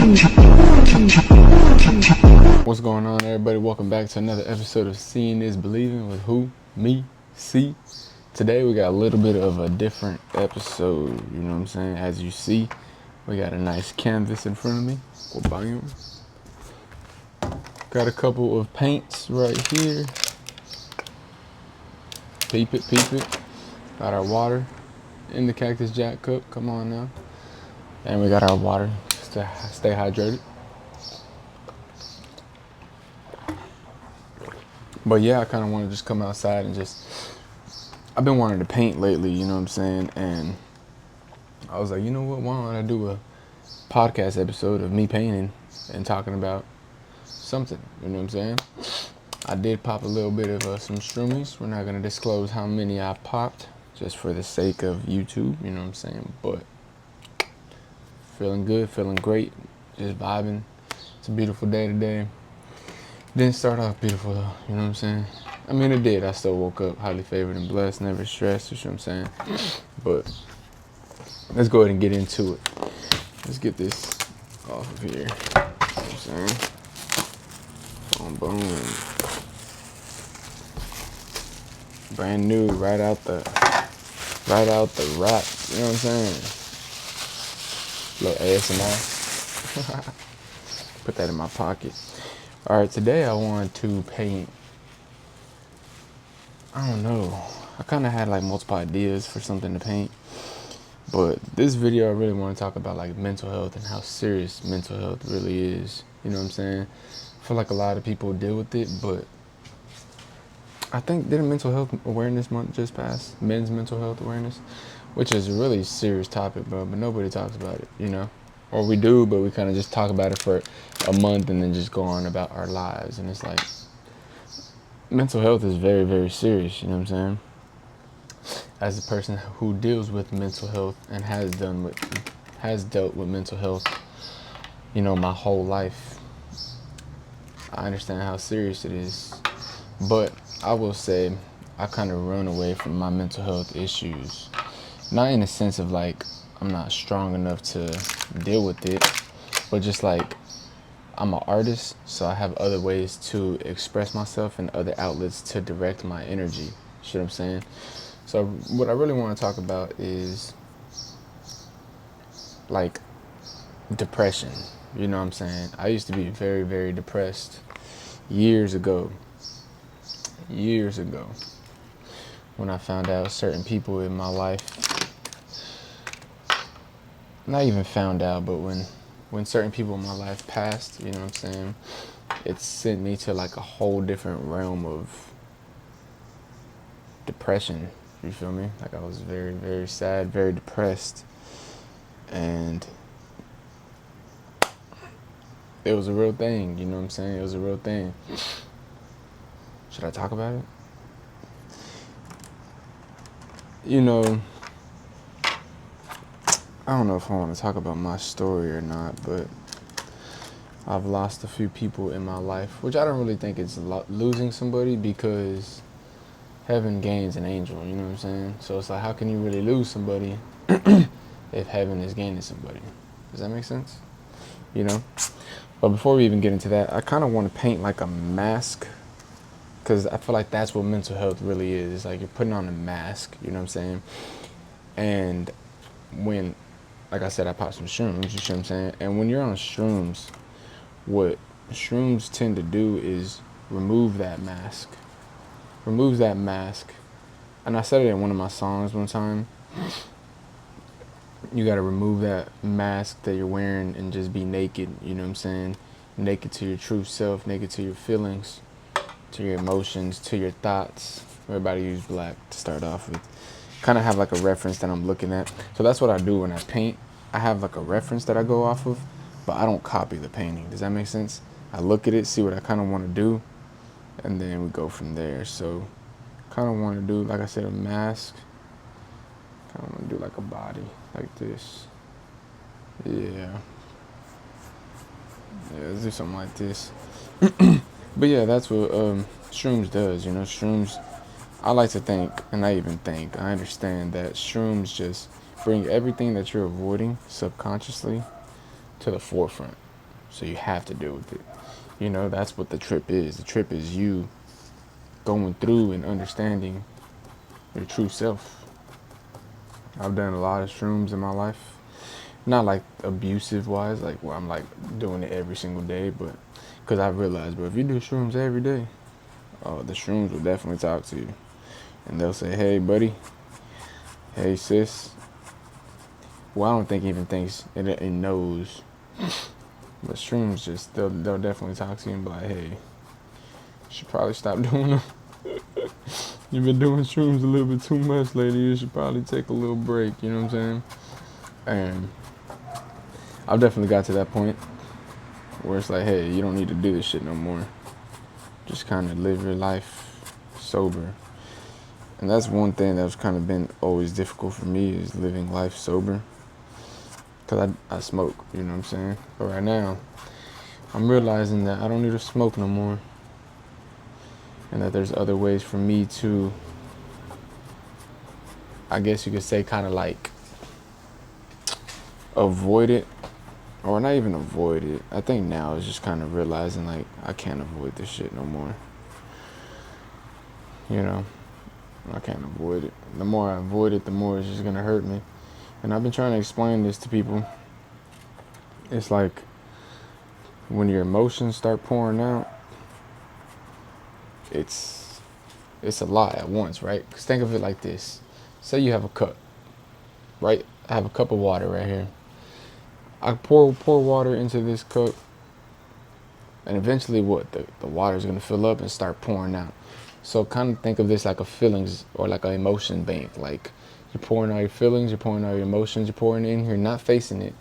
What's going on, everybody? Welcome back to another episode of Seeing is Believing with who? Me, C. Today we got a little bit of a different episode, you know what I'm saying? As you see, we got a nice canvas in front of me. Bam. Got a couple of paints right here. Peep it, peep it. Got our water in the Cactus Jack cup. Come on now. And we got our water to stay hydrated. But yeah, I kind of want to just come outside and I've been wanting to paint lately, you know what I'm saying? And I was like, you know what, why don't I do a podcast episode of me painting and talking about something, you know what I'm saying? I did pop a little bit of some shroomies. We're not going to disclose how many I popped just for the sake of YouTube, you know what I'm saying? But feeling good, feeling great, just vibing. It's a beautiful day today. Didn't start off beautiful though, you know what I'm saying? I mean, it did. I still woke up highly favored and blessed, never stressed, you know what I'm saying? But let's go ahead and get into it. Let's get this off of here, you know what I'm saying? Boom, boom. Brand new, right out the rack, you know what I'm saying? Little ASMR. Put that in my pocket. Alright, today I want to paint, I don't know, I kind of had like multiple ideas for something to paint, but this video I really want to talk about like mental health and how serious mental health really is, you know what I'm saying? I feel like a lot of people deal with it, but I think didn't Mental Health Awareness Month just pass? Men's Mental Health Awareness, which is a really serious topic, bro, but nobody talks about it, you know? Or we do, but we kind of just talk about it for a month and then just go on about our lives. And it's like, mental health is very, very serious, you know what I'm saying? As a person who deals with mental health and has dealt with mental health, you know, my whole life, I understand how serious it is. But I will say I kind of run away from my mental health issues. Not in the sense of like, I'm not strong enough to deal with it, but just like I'm an artist, so I have other ways to express myself and other outlets to direct my energy. You know what I'm saying? So what I really want to talk about is like depression. You know what I'm saying? I used to be very, very depressed years ago, when I found out certain people in my life, not even found out, but when certain people in my life passed, you know what I'm saying, it sent me to like a whole different realm of depression, you feel me? Like I was very, very sad, very depressed, and it was a real thing, you know what I'm saying? It was a real thing. Should I talk about it? You know, I don't know if I want to talk about my story or not, but I've lost a few people in my life, which I don't really think it's losing somebody, because heaven gains an angel, you know what I'm saying? So it's like, how can you really lose somebody if heaven is gaining somebody? Does that make sense? You know? But before we even get into that, I kind of want to paint like a mask, because I feel like that's what mental health really is. It's like you're putting on a mask, you know what I'm saying? And when, like I said, I popped some shrooms, you know what I'm saying? And when you're on shrooms, what shrooms tend to do is remove that mask. Removes that mask. And I said it in one of my songs one time. You gotta remove that mask that you're wearing and just be naked, you know what I'm saying? Naked to your true self, naked to your feelings, to your emotions, to your thoughts. Everybody use black to start off with. Kind of have like a reference that I'm looking at. So that's what I do when I paint. I have like a reference that I go off of, but I don't copy the painting. Does that make sense? I look at it, see what I kind of want to do, and then we go from there. So kind of want to do, like I said, a mask. Kind of want to do like a body, like this. Yeah, let's do something like this. But yeah, that's what shrooms does, you know. Shrooms, I like to think, and I understand that shrooms just bring everything that you're avoiding subconsciously to the forefront. So you have to deal with it. You know, that's what the trip is. The trip is you going through and understanding your true self. I've done a lot of shrooms in my life. Not like abusive wise, like where I'm like doing it every single day, but because I realized, but if you do shrooms every day, the shrooms will definitely talk to you. And they'll say, hey, buddy. Hey, sis. Well, I don't think it even thinks it knows. But shrooms just, they'll definitely talk to you and be like, hey, you should probably stop doing them. You've been doing shrooms a little bit too much lately. You should probably take a little break. You know what I'm saying? And I've definitely got to that point where it's like, hey, you don't need to do this shit no more. Just kind of live your life sober. And that's one thing that's kind of been always difficult for me, is living life sober. Because I smoke, you know what I'm saying? But right now, I'm realizing that I don't need to smoke no more. And that there's other ways for me to, I guess you could say, kind of like avoid it. Or not even avoid it. I think now it's just kind of realizing like I can't avoid this shit no more. You know, I can't avoid it. The more I avoid it, the more it's just gonna hurt me. And I've been trying to explain this to people. It's like when your emotions start pouring out, it's a lot at once, right? Because think of it like this. Say you have a cup, right? I have a cup of water right here. I pour water into this cup, and eventually what? The water is going to fill up and start pouring out. So kind of think of this like a feelings or like an emotion bank. Like you're pouring all your feelings, you're pouring all your emotions, you're pouring it in here, not facing it.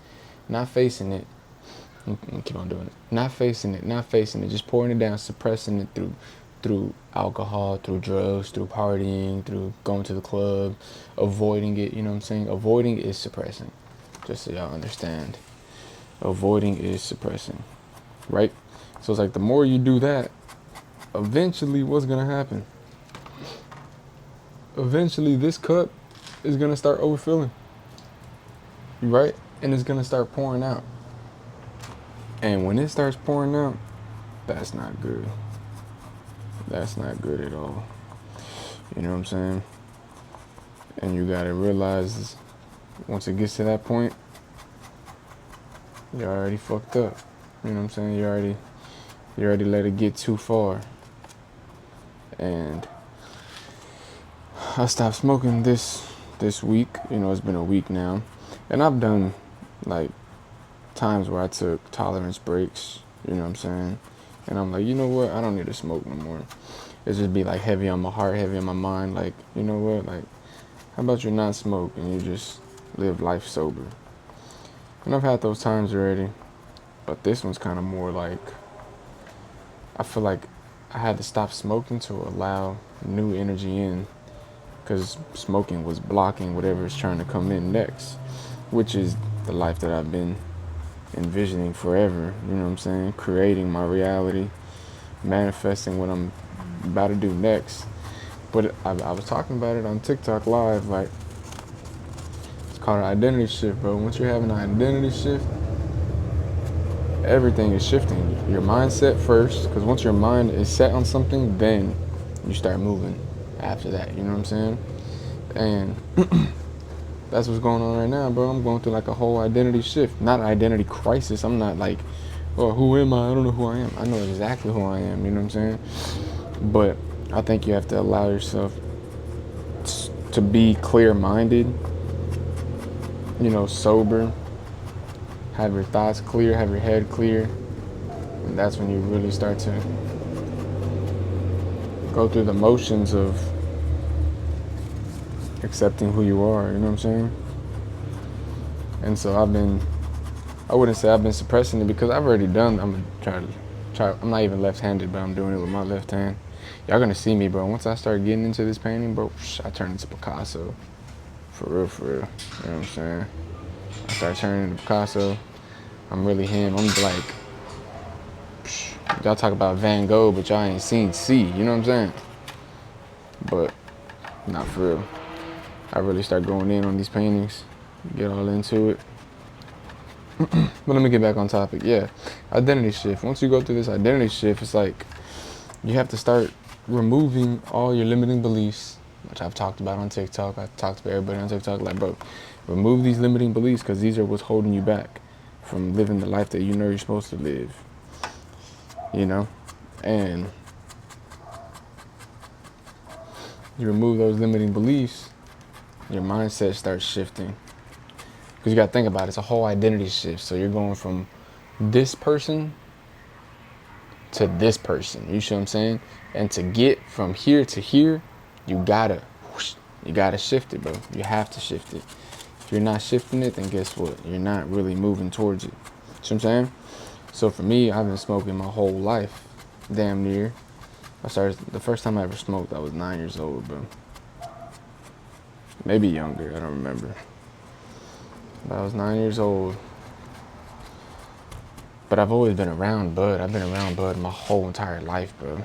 Keep on doing it. Not facing it, just pouring it down, suppressing it through alcohol, through drugs, through partying, through going to the club, avoiding it, you know what I'm saying? Avoiding is suppressing, just so y'all understand. Avoiding is suppressing, right? So it's like the more you do that, eventually what's gonna happen? Eventually this cup is gonna start overfilling, right? And it's gonna start pouring out. And when it starts pouring out, that's not good. That's not good at all. You know what I'm saying? And you gotta realize once it gets to that point, you're already fucked up. You know what I'm saying? You already let it get too far. And I stopped smoking this week. You know, it's been a week now. And I've done like times where I took tolerance breaks, you know what I'm saying? And I'm like, you know what? I don't need to smoke no more. It's just be like heavy on my heart, heavy on my mind. Like, you know what? Like, how about you not smoke and you just live life sober? And I've had those times already. But this one's kind of more like, I feel like I had to stop smoking to allow new energy in. Because smoking was blocking whatever is trying to come in next. Which is the life that I've been envisioning forever, you know what I'm saying? Creating my reality, manifesting what I'm about to do next. But I was talking about it on TikTok live, like, it's called an identity shift, bro. Once you're having an identity shift, everything is shifting. Your mindset first, because once your mind is set on something, then you start moving after that, you know what I'm saying? And that's what's going on right now, bro. I'm going through like a whole identity shift. Not an identity crisis. I'm not like, oh, who am I? I don't know who I am. I know exactly who I am, you know what I'm saying? But I think you have to allow yourself to be clear-minded, you know, sober, have your thoughts clear, have your head clear. And that's when you really start to go through the motions of accepting who you are, you know what I'm saying? And so I wouldn't say I've been suppressing it because I've already done. I'm gonna try. I'm not even left-handed, but I'm doing it with my left hand. Y'all gonna see me, bro. Once I start getting into this painting, bro, I turn into Picasso. For real. You know what I'm saying? I start turning into Picasso. I'm really him. I'm like, y'all talk about Van Gogh, but y'all ain't seen C. You know what I'm saying? But not for real. I really start going in on these paintings, get all into it. But let me get back on topic. Yeah, identity shift. Once you go through this identity shift, it's like you have to start removing all your limiting beliefs, which I've talked about on TikTok. I talked to everybody on TikTok, like, bro, remove these limiting beliefs because these are what's holding you back from living the life that you know you're supposed to live. You know? And you remove those limiting beliefs, your mindset starts shifting. Because you got to think about it, it's a whole identity shift. So you're going from this person to this person. You see what I'm saying? And to get from here to here, you gotta shift it, bro. You have to shift it. If you're not shifting it, then guess what? You're not really moving towards it. See what I'm saying? So for me, I've been smoking my whole life, damn near. The first time I ever smoked, I was 9 years old, bro. Maybe younger, I don't remember. But I was 9 years old. But I've always been around bud. I've been around bud my whole entire life, bro.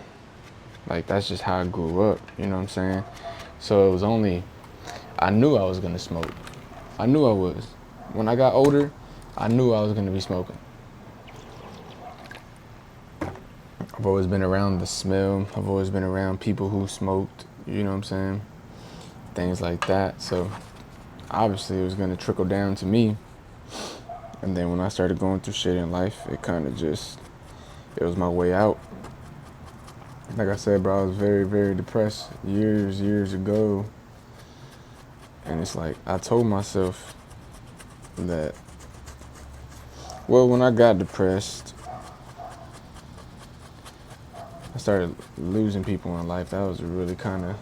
Like, that's just how I grew up, you know what I'm saying? So it was only, I knew I was gonna smoke. I knew I was. When I got older, I knew I was gonna be smoking. I've always been around the smell. I've always been around people who smoked, you know what I'm saying? Things like that. So obviously it was gonna trickle down to me. And then when I started going through shit in life, it kind of just, it was my way out. Like I said, bro, I was very, very depressed years ago. And it's like, I told myself that, well, when I got depressed, I started losing people in life. That was really kind of,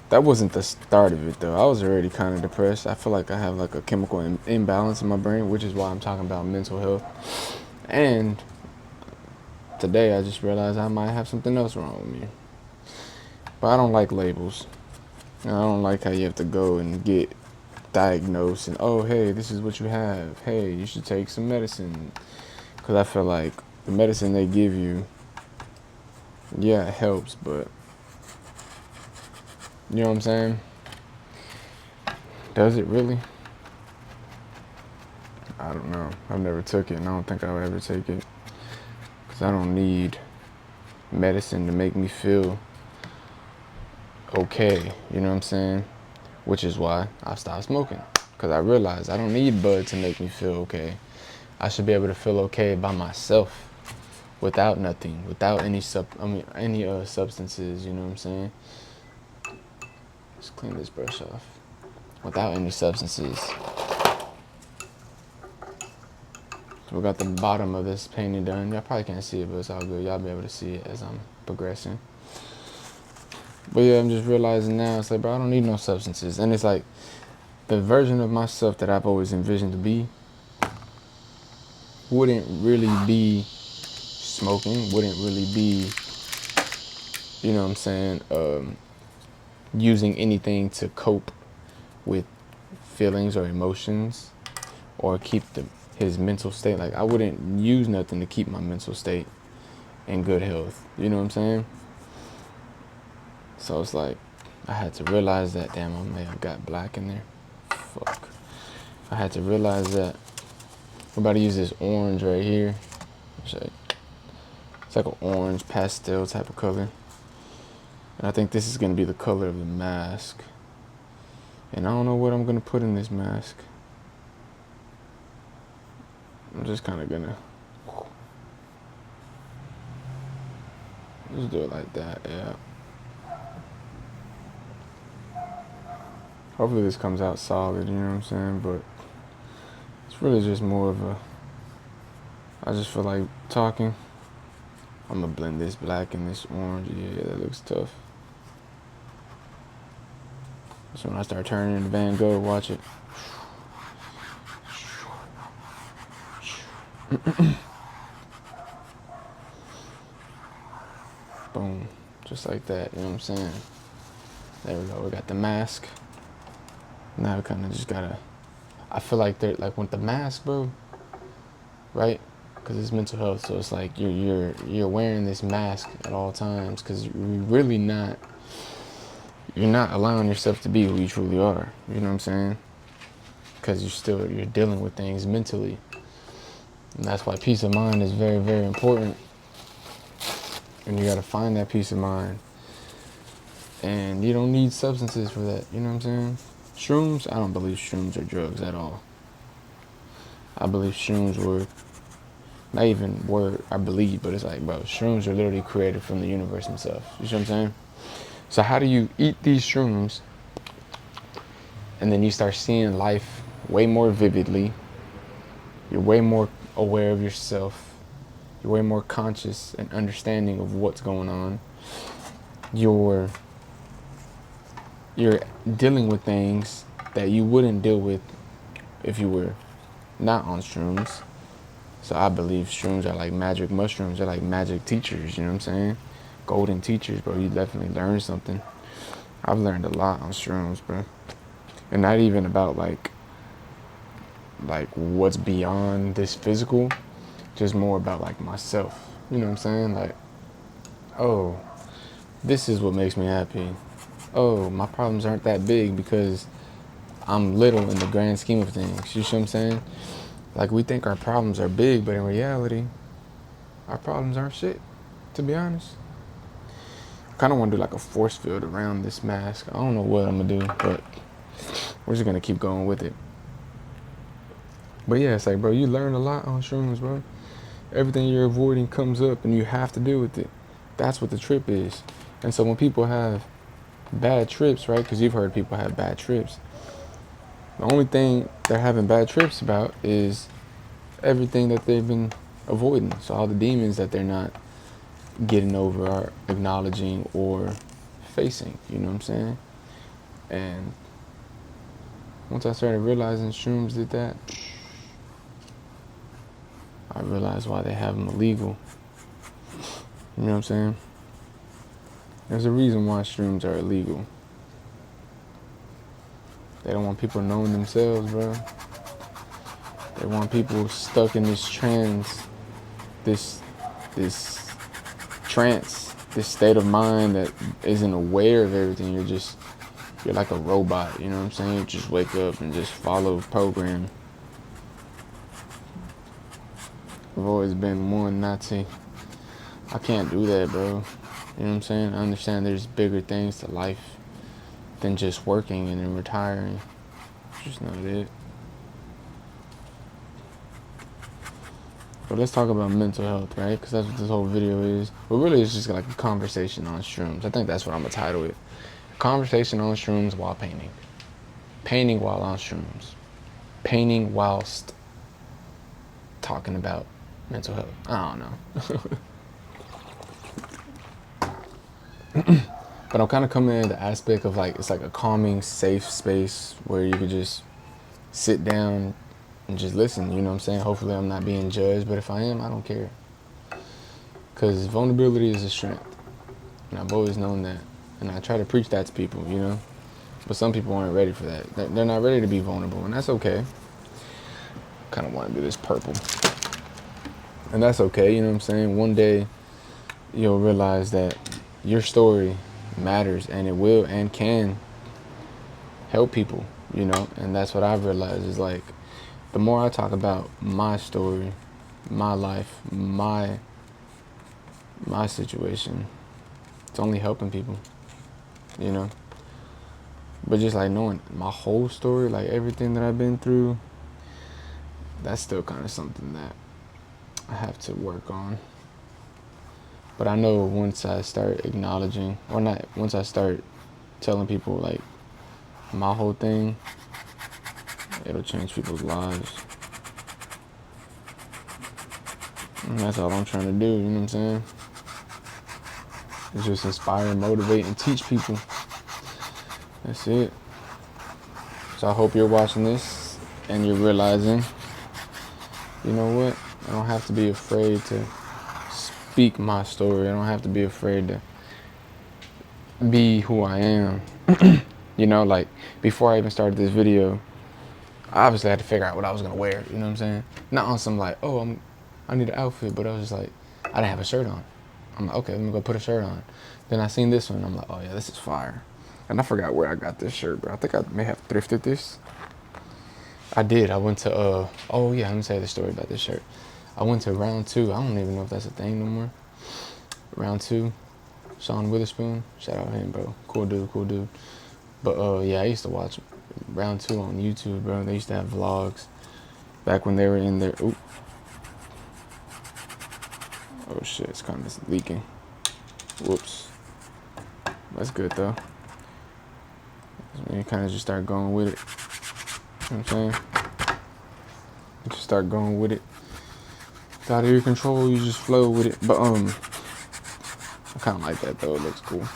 that wasn't the start of it though. I was already kind of depressed. I feel like I have like a chemical imbalance in my brain, which is why I'm talking about mental health. And today I just realized I might have something else wrong with me. But I don't like labels. I don't like how you have to go and get diagnosed and, oh, hey, this is what you have. Hey, you should take some medicine. Because I feel like the medicine they give you, yeah, it helps, but you know what I'm saying? Does it really? I don't know. I've never took it, and I don't think I would ever take it. Because I don't need medicine to make me feel okay, you know what I'm saying? Which is why I stopped smoking. Because I realized I don't need bud to make me feel okay. I should be able to feel okay by myself, without nothing, without any substances, you know what I'm saying? Let's clean this brush off. Without any substances. So we got the bottom of this painting done. Y'all probably can't see it, but it's all good. Y'all be able to see it as I'm progressing. But yeah, I'm just realizing now, it's like, bro, I don't need no substances. And it's like, the version of myself that I've always envisioned to be wouldn't really be smoking, wouldn't really be, you know what I'm saying, using anything to cope with feelings or emotions or keep his mental state. Like, I wouldn't use nothing to keep my mental state in good health. You know what I'm saying? So it's like, I had to realize that, damn, I may have got black in there. Fuck. I had to realize that. We're about to use this orange right here. It's like an orange pastel type of color. And I think this is going to be the color of the mask. And I don't know what I'm going to put in this mask. I'm just kind of going to just do it like that, yeah. Hopefully this comes out solid, you know what I'm saying? But it's really just more of a, I just feel like talking. I'm going to blend this black and this orange. Yeah, that looks tough. So when I start turning into Van Gogh, watch it. Boom. Just like that, you know what I'm saying? There we go. We got the mask. Now we kind of just gotta, I feel like they're like with the mask, bro, right? Because it's mental health, so it's like you're wearing this mask at all times because you're not allowing yourself to be who you truly are. You know what I'm saying? Because you're dealing with things mentally. And that's why peace of mind is very, very important. And you gotta find that peace of mind. And you don't need substances for that, you know what I'm saying? Shrooms, I don't believe shrooms are drugs at all. I believe shrooms were, not even word, I believe, but it's like, bro, shrooms are literally created from the universe himself. You see what I'm saying? So how do you eat these shrooms and then you start seeing life way more vividly? You're way more aware of yourself. You're way more conscious and understanding of what's going on. You're dealing with things that you wouldn't deal with if you were not on shrooms. So I believe shrooms are like magic mushrooms. They're like magic teachers, you know what I'm saying? Golden teachers, bro. You definitely learn something. I've learned a lot on shrooms, bro. And not even about like what's beyond this physical, just more about like myself. You know what I'm saying? Like, oh, this is what makes me happy. Oh, my problems aren't that big because I'm little in the grand scheme of things. You see what I'm saying? Like, we think our problems are big, but in reality, our problems aren't shit, to be honest. I kind of want to do like a force field around this mask. I don't know what I'm going to do, but we're just going to keep going with it. But yeah, it's like, bro, you learn a lot on shrooms, bro. Everything you're avoiding comes up and you have to deal with it. That's what the trip is. And so when people have bad trips, right? Because you've heard people have bad trips. The only thing they're having bad trips about is everything that they've been avoiding. So all the demons that they're not getting over or acknowledging or facing, you know what I'm saying? And once I started realizing shrooms did that, I realized why they have them illegal. You know what I'm saying? There's a reason why shrooms are illegal. They don't want people knowing themselves, bro. They want people stuck in this this trance, this state of mind that isn't aware of everything. You're like a robot, you know what I'm saying? You just wake up and just follow the program. I've always been one not to. I can't do that, bro. You know what I'm saying? I understand there's bigger things to life than just working and then retiring. It's just not it. But let's talk about mental health, right? Because that's what this whole video is. But really, it's just like a conversation on shrooms. I think that's what I'm gonna title it. Conversation on shrooms while painting. Painting while on shrooms. Painting whilst talking about mental health. I don't know. But I'm kind of coming in the aspect of like, it's like a calming, safe space where you could just sit down and just listen, you know what I'm saying? Hopefully I'm not being judged, but if I am, I don't care. Because vulnerability is a strength. And I've always known that. And I try to preach that to people, you know? But some people aren't ready for that. They're not ready to be vulnerable, and that's okay. Kind of want to do this purple. And that's okay, you know what I'm saying? One day, you'll realize that your story matters, and it will and can help people, you know? And that's what I've realized is like, the more I talk about my story, my life, my situation, it's only helping people, you know? But just like knowing my whole story, like everything that I've been through, that's still kind of something that I have to work on. But I know once I start acknowledging, or not, once I start telling people like my whole thing, it'll change people's lives. And that's all I'm trying to do, you know what I'm saying? It's just inspire, motivate, and teach people. That's it. So I hope you're watching this and you're realizing, you know what? I don't have to be afraid to speak my story. I don't have to be afraid to be who I am. You know, like before I even started this video, I obviously had to figure out what I was gonna wear, you know what I'm saying? Not on some like, oh, I need an outfit, but I was just like, I didn't have a shirt on. I'm like, okay, let me go put a shirt on. Then I seen this one, I'm like, oh yeah, this is fire. And I forgot where I got this shirt, bro. I think I may have thrifted this. I did. I went to, oh yeah, let me tell you the story about this shirt. I went to round 2. I don't even know if that's a thing no more. Round 2, Sean Witherspoon. Shout out him, bro. Cool dude. But yeah, I used to watch round 2 on YouTube, bro. They used to have vlogs back when they were in there. Oop. Oh shit, it's kind of leaking. Whoops. That's good though. You kind of just start going with it. You know what I'm saying? You just start going with it. It's out of your control, you just flow with it. But I kind of like that though. It looks cool.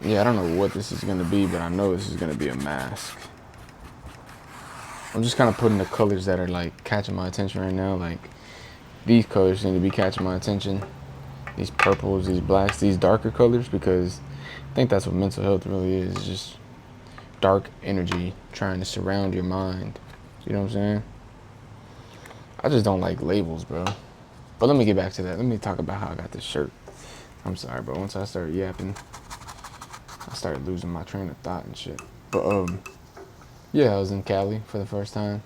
Yeah, I don't know what this is gonna be, but I know this is gonna be a mask. I'm just kind of putting the colors that are like catching my attention right now. Like these colors seem to be catching my attention. These purples, these blacks, these darker colors, because I think that's what mental health really is. It's just dark energy trying to surround your mind. You know what I'm saying? I just don't like labels, bro. But let me get back to that. Let me talk about how I got this shirt. I'm sorry, bro. Once I started yapping, I started losing my train of thought and shit. But yeah, I was in Cali for the first time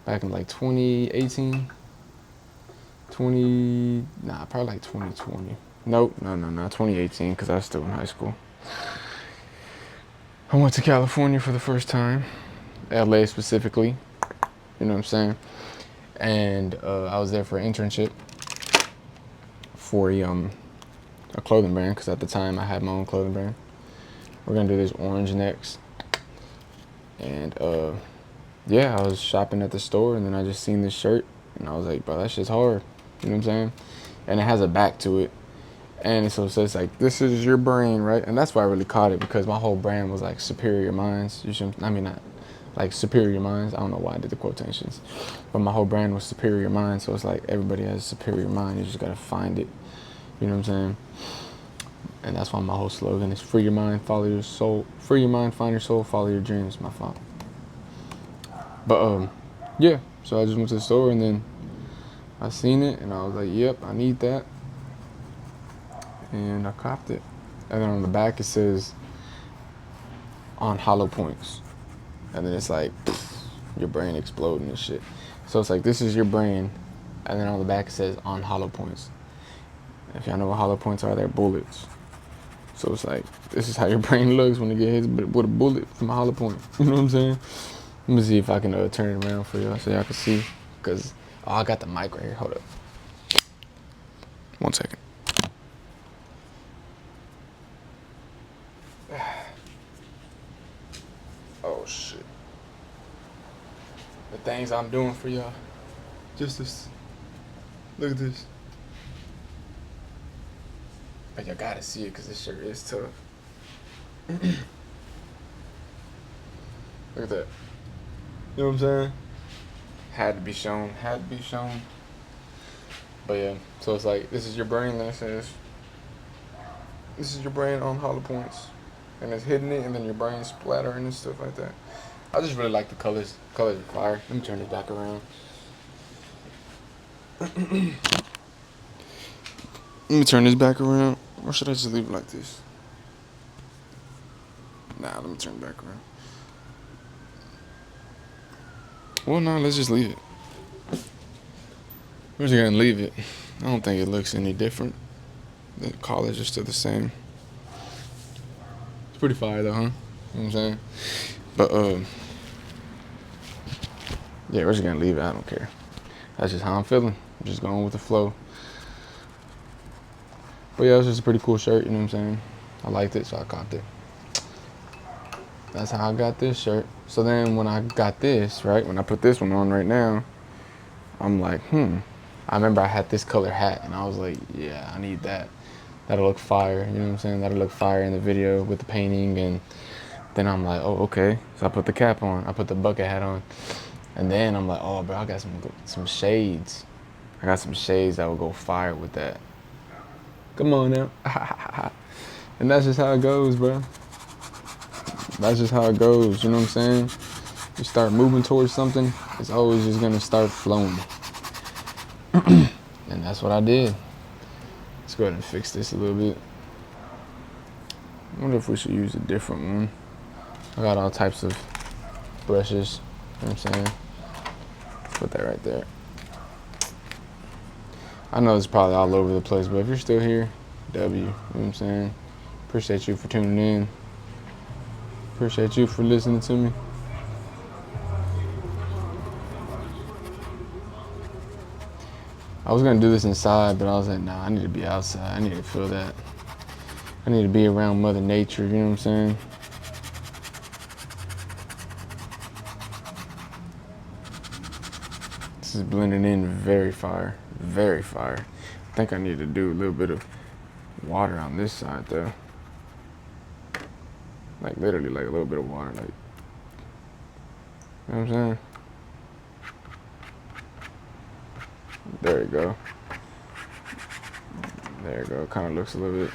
back in like 2018. Probably like 2020. Nope, no, 2018, because I was still in high school. I went to California for the first time, LA specifically, you know what I'm saying? And I was there for an internship for a clothing brand, because at the time I had my own clothing brand. We're gonna do this orange next. And yeah, I was shopping at the store, and then I just seen this shirt, and I was like, bro, that shit's hard. You know what I'm saying? And it has a back to it. And so it says like, this is your brain, right? And that's why I really caught it, because my whole brand was like superior minds. Not like superior minds. I don't know why I did the quotations, but my whole brand was superior minds. So it's like everybody has a superior mind. You just gotta find it. You know what I'm saying? And that's why my whole slogan is free your mind, follow your soul. Free your mind, find your soul, follow your dreams. My fault. But yeah. So I just went to the store, and then I seen it, and I was like, yep, I need that. And I copped it. And then on the back it says, on hollow points. And then it's like, your brain exploding and shit. So it's like, this is your brain. And then on the back it says, on hollow points. If y'all know what hollow points are, they're bullets. So it's like, this is how your brain looks when it gets hit with a bullet from a hollow point. You know what I'm saying? Let me see if I can turn it around for y'all so y'all can see. Because, I got the mic right here. Hold up. 1 second. Oh, shit. The things I'm doing for y'all. Just this. Look at this. But y'all gotta see it, because this shirt is tough. Look at that. You know what I'm saying? Had to be shown. But yeah, so it's like, this is your brain, then it says, this is your brain on hollow points. And it's hitting it, and then your brain splattering and stuff like that. I just really like the colors. Colors are fire. Let me turn this back around. Let me turn this back around. Or should I just leave it like this? Nah, let me turn it back around. Well, no, let's just leave it. We're just gonna leave it. I don't think it looks any different. The collars are still the same. It's pretty fire though, huh? You know what I'm saying? But yeah, we're just gonna leave it. I don't care. That's just how I'm feeling. I'm just going with the flow. But yeah, it's just a pretty cool shirt, you know what I'm saying? I liked it, so I copped it. That's how I got this shirt. So then when I got this, right, when I put this one on right now, I'm like, I remember I had this color hat, and I was like, yeah, I need that. That'll look fire, you know what I'm saying? That'll look fire in the video with the painting. And then I'm like, oh, okay. So I put the cap on. I put the bucket hat on. And then I'm like, oh, bro, I got some shades. I got some shades that will go fire with that. Come on now. And that's just how it goes, bro. That's just how it goes, you know what I'm saying? You start moving towards something, it's always just gonna start flowing. And that's what I did. Let's go ahead and fix this a little bit. I wonder if we should use a different one. I got all types of brushes, you know what I'm saying? Put that right there. I know it's probably all over the place, but if you're still here, W, you know what I'm saying? Appreciate you for tuning in. Appreciate you for listening to me. I was gonna do this inside, but I was like, nah, I need to be outside. I need to feel that. I need to be around Mother Nature, you know what I'm saying? This is blending in very fire, very fire. I think I need to do a little bit of water on this side though. Like literally like a little bit of water, like, you know what I'm saying? There you go. There you go. It kind of looks a little bit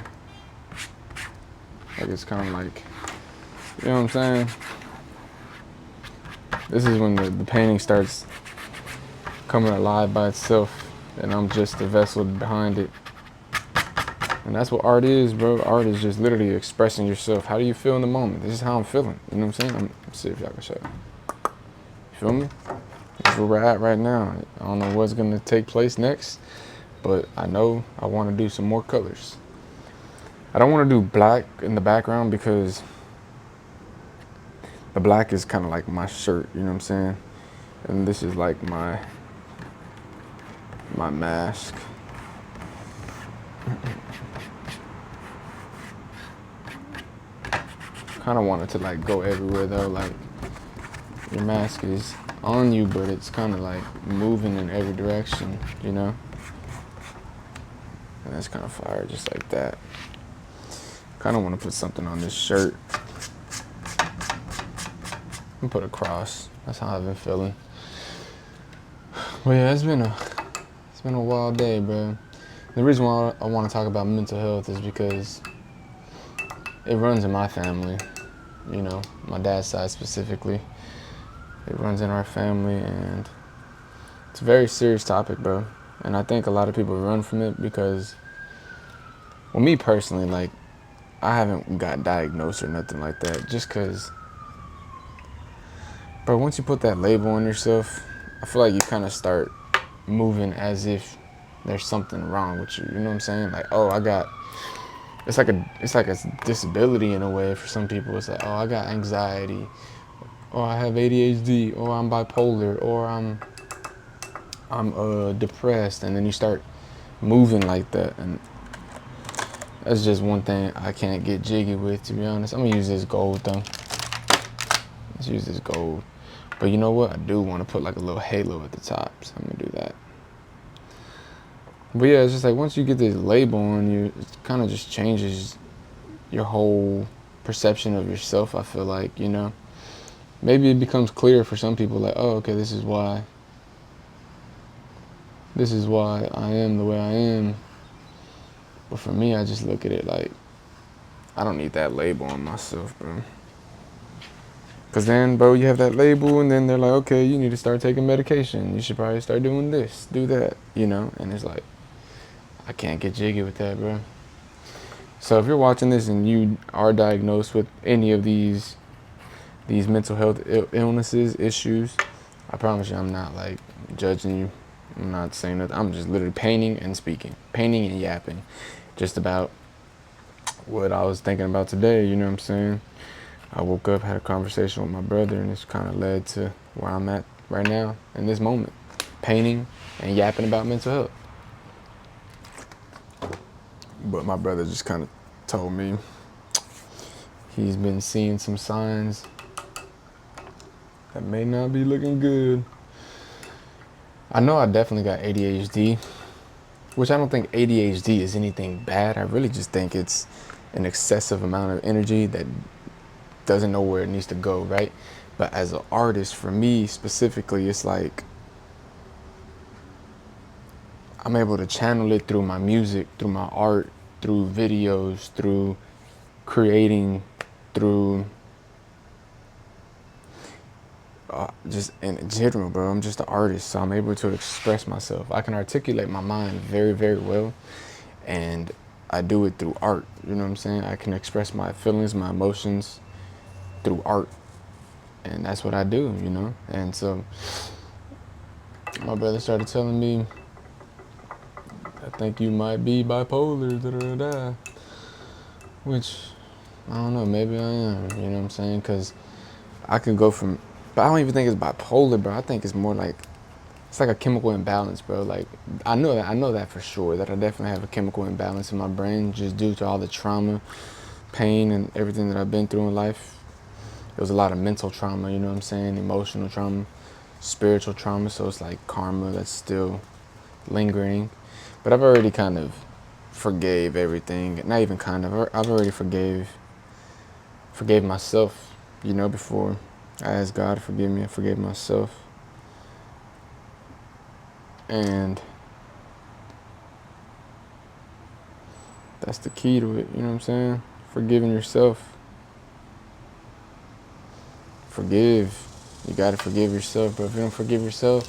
like it's kind of like, you know what I'm saying? This is when the painting starts coming alive by itself, and I'm just the vessel behind it. And that's what art is, bro. Art is just literally expressing yourself. How do you feel in the moment? This is how I'm feeling. You know what I'm saying? Let's see if y'all can show. You feel me? That's where we're at right now. I don't know what's gonna take place next, but I know I want to do some more colors. I don't want to do black in the background because the black is kind of like my shirt, you know what I'm saying? And this is like my mask. Kind of wanted to like go everywhere though, like your mask is on you, but it's kind of like moving in every direction, you know? And that's kind of fire, just like that. Kind of want to put something on this shirt. And put a cross. That's how I've been feeling. Well, yeah, it's been a wild day, bro. The reason why I want to talk about mental health is because it runs in my family. You know, my dad's side specifically. It runs in our family, and it's a very serious topic, bro. And I think a lot of people run from it because, well, me personally, like, I haven't got diagnosed or nothing like that. Just because, bro, once you put that label on yourself, I feel like you kind of start moving as if there's something wrong with you. You know what I'm saying? Like, oh, it's like a disability in a way for some people. It's like, oh, I got anxiety, or I have ADHD, or I'm bipolar, or I'm depressed, and then you start moving like that, and that's just one thing I can't get jiggy with, to be honest. I'm gonna use this gold though. Let's use this gold. But you know what? I do want to put like a little halo at the top, so I'm gonna do that. But yeah, it's just like once you get this label on you, it kind of just changes your whole perception of yourself, I feel like, you know. Maybe it becomes clear for some people, like, oh, okay, this is why I am the way I am. But for me, I just look at it like, I don't need that label on myself, bro. Because then, bro, you have that label, and then they're like, okay, you need to start taking medication. You should probably start doing this, do that, you know? And it's like, I can't get jiggy with that, bro. So if you're watching this and you are diagnosed with any of these mental health illnesses, issues, I promise you I'm not, like, judging you. I'm not saying that. I'm just literally painting and speaking. Painting and yapping. Just about what I was thinking about today, you know what I'm saying? I woke up, had a conversation with my brother, and it's kind of led to where I'm at right now in this moment. Painting and yapping about mental health. But my brother just kind of told me he's been seeing some signs that may not be looking good. I know I definitely got ADHD, which I don't think ADHD is anything bad. I really just think it's an excessive amount of energy that doesn't know where it needs to go, right? But as an artist, for me specifically, it's like I'm able to channel it through my music, through my art, through videos, through creating, through just in general, bro. I'm just an artist, so I'm able to express myself. I can articulate my mind very, very well, and I do it through art. You know what I'm saying? I can express my feelings, my emotions through art, and that's what I do, you know? And so my brother started telling me, I think you might be bipolar, da da da. Which, I don't know, maybe I am, you know what I'm saying? Because I could go from, but I don't even think it's bipolar, bro. I think it's more like, it's like a chemical imbalance, bro. Like, I know that for sure, that I definitely have a chemical imbalance in my brain just due to all the trauma, pain, and everything that I've been through in life. There was a lot of mental trauma, you know what I'm saying? Emotional trauma, spiritual trauma. So it's like karma that's still lingering. But I've already kind of forgave everything. Not even kind of. I've already forgave myself, you know, before I asked God to forgive me. I forgave myself. And that's the key to it, you know what I'm saying? Forgiving yourself. Forgive. You gotta forgive yourself, but if you don't forgive yourself,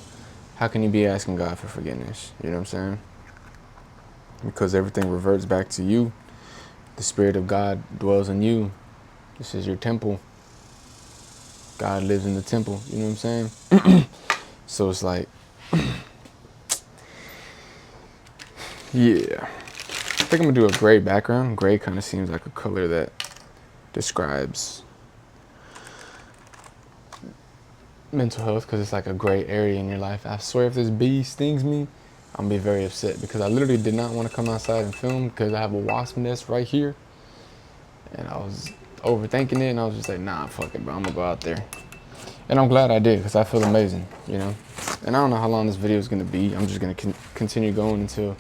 how can you be asking God for forgiveness? You know what I'm saying? Because everything reverts back to you. The Spirit of God dwells in you. This is your temple. God lives in the temple, you know what I'm saying? So it's like, yeah. I think I'm gonna do a gray background. Gray kind of seems like a color that describes mental health because it's like a gray area in your life. I swear if this bee stings me, I'm gonna be very upset because I literally did not want to come outside and film because I have a wasp nest right here. And I was overthinking it and I was just like, nah, fuck it, bro. I'm gonna go out there. And I'm glad I did because I feel amazing, you know? And I don't know how long this video is gonna be. I'm just gonna continue going until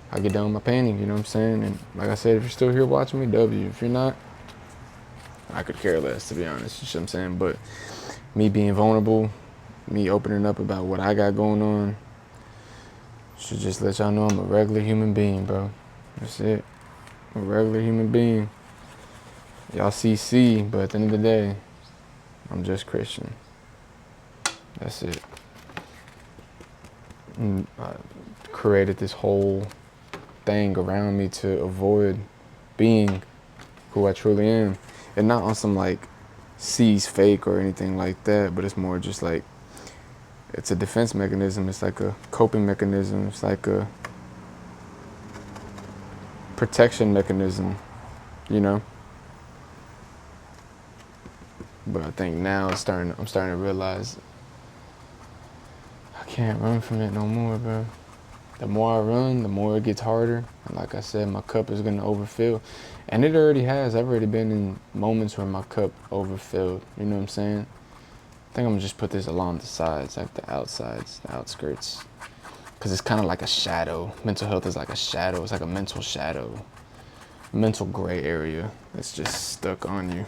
I get done with my painting, you know what I'm saying? And like I said, if you're still here watching me, W. If you're not, I could care less, to be honest, you know what I'm saying? But me being vulnerable, me opening up about what I got going on, should just let y'all know I'm a regular human being, bro. That's it. I'm a regular human being. Y'all see C, but at the end of the day, I'm just Christian. That's it. And I created this whole thing around me to avoid being who I truly am. And not on some like C's fake or anything like that, but it's more just like, it's a defense mechanism. It's like a coping mechanism. It's like a protection mechanism, you know? But I think now I'm starting to realize I can't run from it no more, bro. The more I run, the more it gets harder. And like I said, my cup is gonna overfill. And it already has. I've already been in moments where my cup overfilled. You know what I'm saying? I think I'm gonna just put this along the sides, like the outsides, the outskirts. Because it's kind of like a shadow. Mental health is like a shadow. It's like a mental shadow. Mental gray area that's just stuck on you.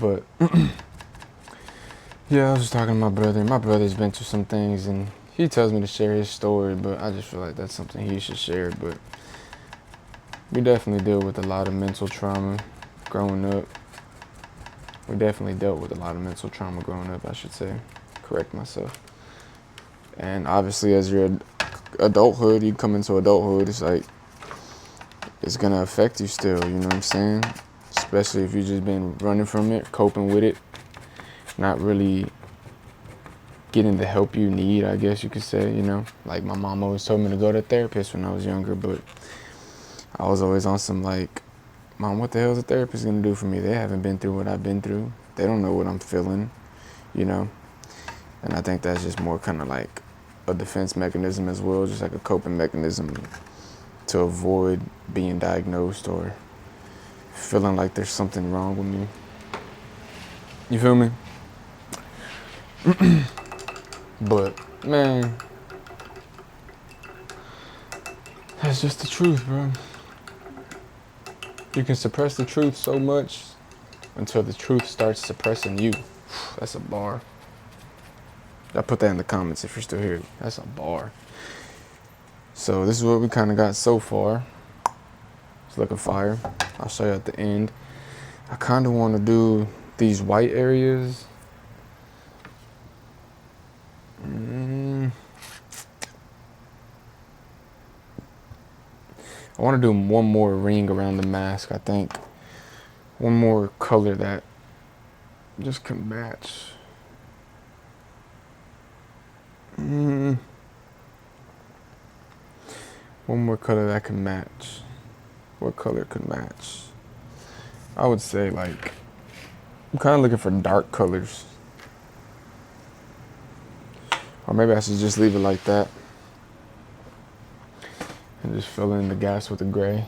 But yeah, I was just talking to my brother. My brother's been through some things and he tells me to share his story, but I just feel like that's something he should share. But we definitely deal with a lot of mental trauma growing up. We definitely dealt with a lot of mental trauma growing up, I should say. Correct myself. And obviously as your adulthood, you come into adulthood, it's like, it's gonna affect you still, you know what I'm saying? Especially if you've just been running from it, coping with it, not really getting the help you need, I guess you could say, you know? Like my mom always told me to go to a therapist when I was younger, but I was always on some like, Mom, what the hell is a therapist gonna do for me? They haven't been through what I've been through. They don't know what I'm feeling, you know? And I think that's just more kind of like a defense mechanism as well, just like a coping mechanism to avoid being diagnosed or feeling like there's something wrong with me. You feel me? But, man, that's just the truth, bro. You can suppress the truth so much until the truth starts suppressing you. That's a bar. I put that in the comments if you're still here. That's a bar. So this is what we kind of got so far. It's looking fire. I'll show you at the end. I kind of want to do these white areas. I want to do one more ring around the mask, I think. One more color that just can match. One more color that can match. What color could match? I would say like, I'm kind of looking for dark colors. Or maybe I should just leave it like that. And just fill in the gaps with the gray.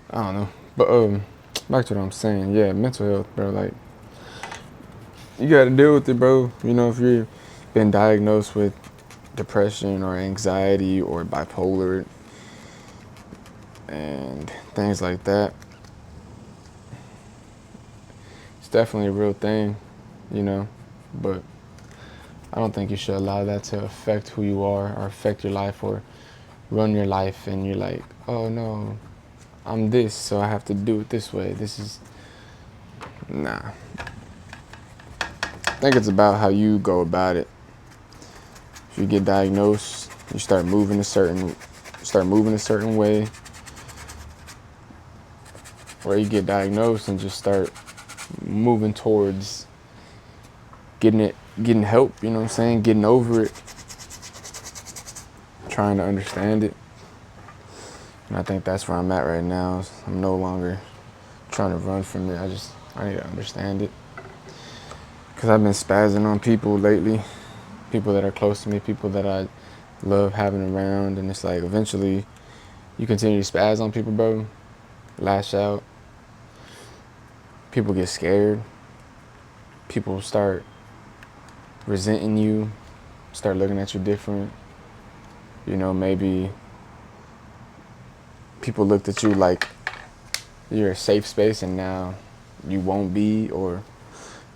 I don't know. But back to what I'm saying. Yeah, mental health, bro. Like, you gotta deal with it, bro. You know, if you've been diagnosed with depression or anxiety or bipolar and things like that, it's definitely a real thing, you know. But I don't think you should allow that to affect who you are or affect your life or run your life, and you're like, oh no, I'm this, so I have to do it this way. This is, nah. I think it's about how you go about it. If you get diagnosed, you start moving a certain way, or you get diagnosed and just start moving towards getting help, you know what I'm saying? Getting over it, trying to understand it. And I think that's where I'm at right now. I'm no longer trying to run from it. I need to understand it. Because I've been spazzing on people lately, people that are close to me, people that I love having around. And it's like, eventually, you continue to spaz on people, bro, lash out. People get scared. People start resenting you, start looking at you different. You know, maybe people looked at you like you're a safe space and now you won't be, or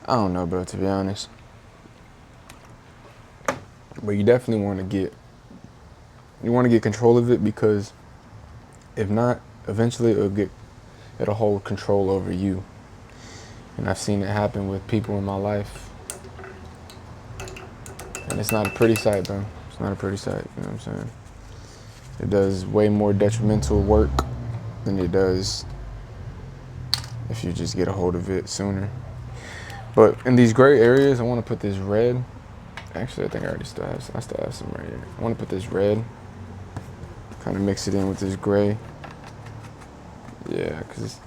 I don't know, bro, to be honest. But you definitely want to get control of it, because if not, eventually it'll hold control over you. And I've seen it happen with people in my life. And it's not a pretty sight, though. It's not a pretty sight, you know what I'm saying? It does way more detrimental work than it does if you just get a hold of it sooner. But in these gray areas, I want to put this red. Actually, I think I still have some right here. I want to put this red, kind of mix it in with this gray. Yeah, because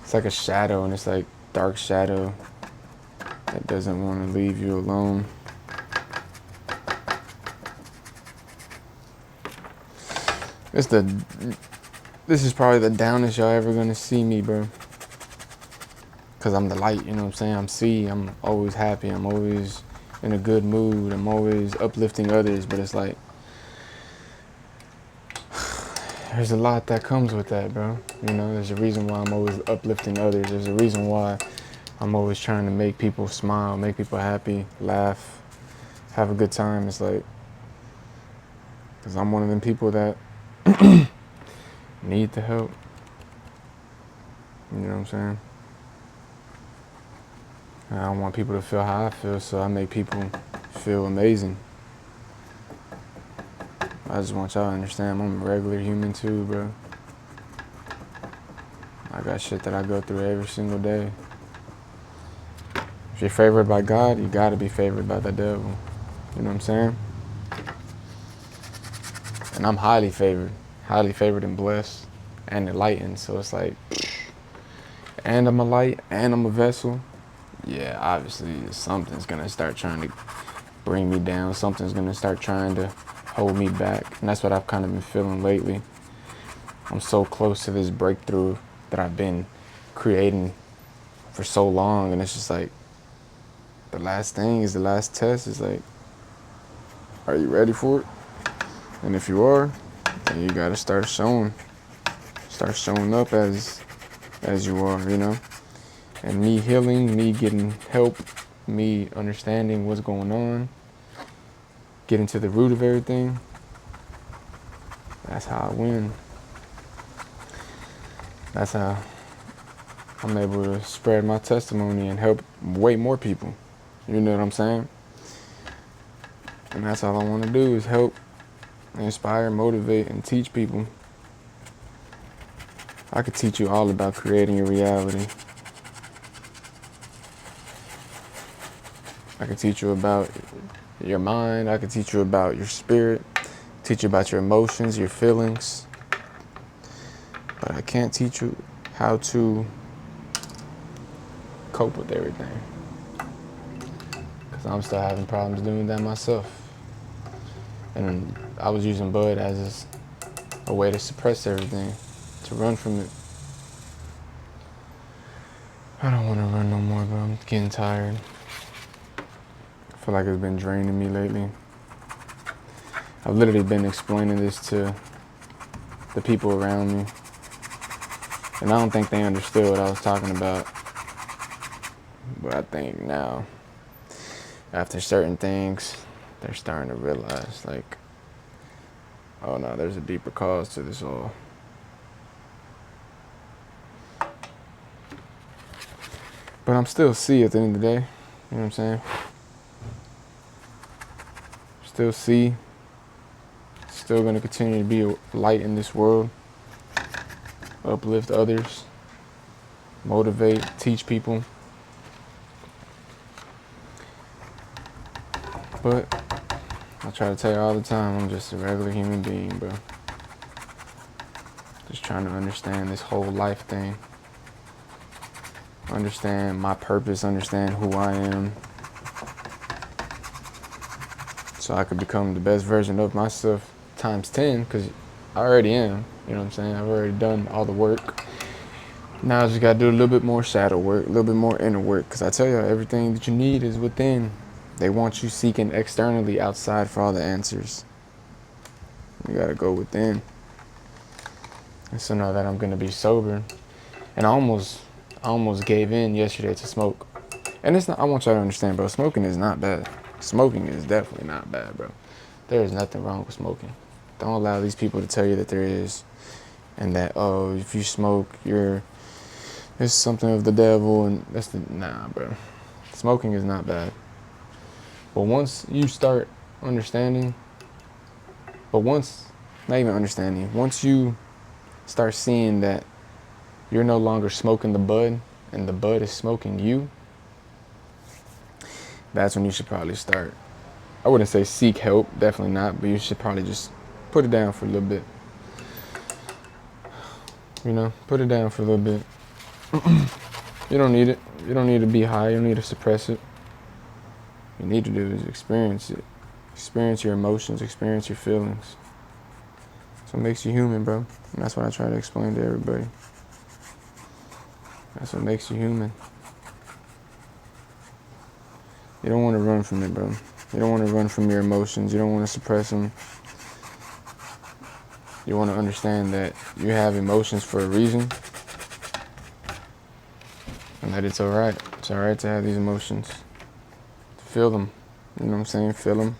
it's like a shadow, and it's like dark shadow that doesn't want to leave you alone. This is probably the downest y'all ever gonna see me, bro. Cause I'm the light, you know what I'm saying? I'm always happy. I'm always in a good mood. I'm always uplifting others. But it's like, there's a lot that comes with that, bro. You know, there's a reason why I'm always uplifting others. There's a reason why I'm always trying to make people smile, make people happy, laugh, have a good time. It's like, cause I'm one of them people that need the help. You know what I'm saying? And I don't want people to feel how I feel, so I make people feel amazing. I just want y'all to understand I'm a regular human too, bro. I got shit that I go through every single day. If you're favored by God, you gotta be favored by the devil. You know what I'm saying? And I'm highly favored and blessed and enlightened. So it's like, and I'm a light and I'm a vessel. Yeah, obviously something's gonna start trying to bring me down. Something's gonna start trying to hold me back. And that's what I've kind of been feeling lately. I'm so close to this breakthrough that I've been creating for so long. And it's just like, the last test is like, are you ready for it? And if you are, then you gotta start showing up as you are, you know? And me healing, me getting help, me understanding what's going on, getting to the root of everything, that's how I win. That's how I'm able to spread my testimony and help way more people. You know what I'm saying? And that's all I want to do, is help, inspire, motivate, and teach people. I could teach you all about creating your reality. I could teach you about your mind. I can teach you about your spirit, teach you about your emotions, your feelings. But I can't teach you how to cope with everything. Because I'm still having problems doing that myself. And I was using Bud as a way to suppress everything, to run from it. I don't want to run no more, bro. I'm getting tired. I feel like it's been draining me lately. I've literally been explaining this to the people around me, and I don't think they understood what I was talking about. But I think now, after certain things, they're starting to realize, like, oh no, there's a deeper cause to this all. But I'm still C at the end of the day. You know what I'm saying? Still C. Still going to continue to be a light in this world. Uplift others. Motivate. Teach people. But I try to tell you all the time, I'm just a regular human being, bro. Just trying to understand this whole life thing. Understand my purpose. Understand who I am. So I could become the best version of myself times 10, because I already am. You know what I'm saying? I've already done all the work. Now I just got to do a little bit more shadow work, a little bit more inner work, because I tell you, everything that you need is within. They want you seeking externally outside for all the answers. You got to go within. And so now that I'm going to be sober, and I almost gave in yesterday to smoke. And it's not, I want y'all to understand, bro, smoking is not bad. Smoking is definitely not bad, bro. There is nothing wrong with smoking. Don't allow these people to tell you that there is, and that, oh, if you smoke, it's something of the devil, and nah, bro. Smoking is not bad. But once you start understanding, once you start seeing that you're no longer smoking the bud, and the bud is smoking you, that's when you should probably start. I wouldn't say seek help, definitely not, but you should probably just put it down for a little bit. You know, put it down for a little bit. You don't need it. You don't need to be high. You don't need to suppress it. What you need to do is experience it. Experience your emotions, experience your feelings. That's what makes you human, bro. And that's what I try to explain to everybody. That's what makes you human. You don't want to run from it, bro. You don't want to run from your emotions. You don't want to suppress them. You want to understand that you have emotions for a reason, and that it's all right. It's all right to have these emotions. Feel them. You know what I'm saying? Feel them.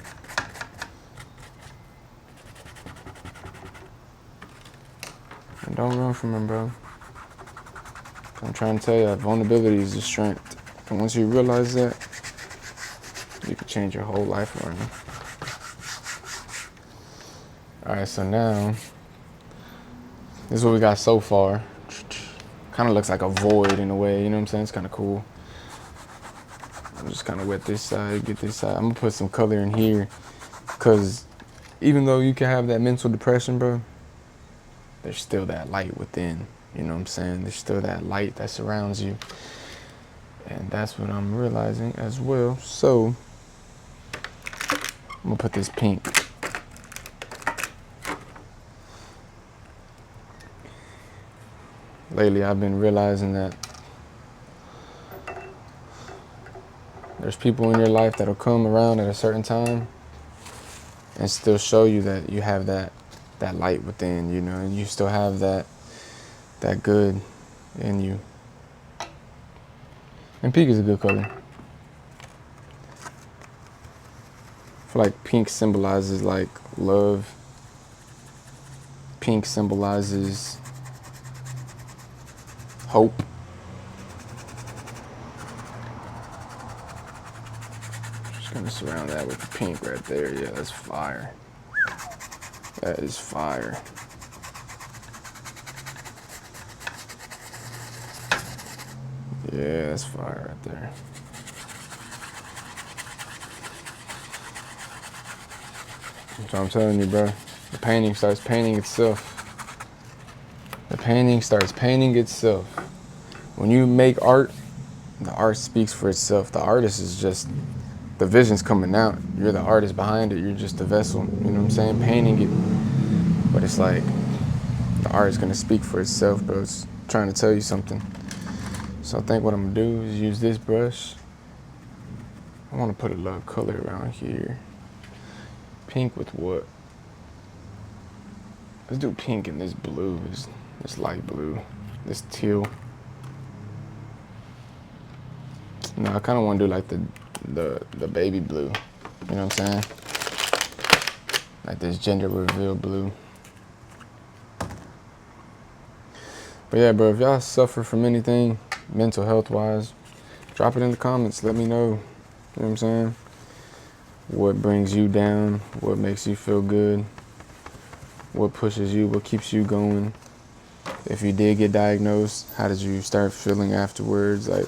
And don't run from them, bro. I'm trying to tell you, vulnerability is the strength. And once you realize that, you can change your whole life around. Alright, so now, this is what we got so far. Kind of looks like a void in a way, you know what I'm saying? It's kind of cool. I'm just kind of wet this side, get this side. I'm going to put some color in here, because even though you can have that mental depression, bro, there's still that light within. You know what I'm saying? There's still that light that surrounds you. And that's what I'm realizing as well. So, I'm going to put this pink. Lately, I've been realizing that there's people in your life that'll come around at a certain time and still show you that you have that light within, you know, and you still have that good in you. And pink is a good color. I feel like pink symbolizes like love. Pink symbolizes hope. Just gonna surround that with the pink right there. Yeah, that's fire. That is fire. Yeah, that's fire right there. So I'm telling you, bro, the painting starts painting itself. The painting starts painting itself. When you make art, the art speaks for itself. The artist is just, the vision's coming out. You're the artist behind it. You're just the vessel. You know what I'm saying? Painting it. But it's like, the art is going to speak for itself, bro. It's trying to tell you something. So I think what I'm going to do is use this brush. I want to put a little color around here. Pink with what? Let's do pink and this blue, this light blue, this teal. No, I kind of want to do like the baby blue. You know what I'm saying? Like this gender reveal blue. But yeah, bro, if y'all suffer from anything mental health wise, drop it in the comments. Let me know. You know what I'm saying? What brings you down? What makes you feel good? What pushes you? What keeps you going? If you did get diagnosed, how did you start feeling afterwards? Like,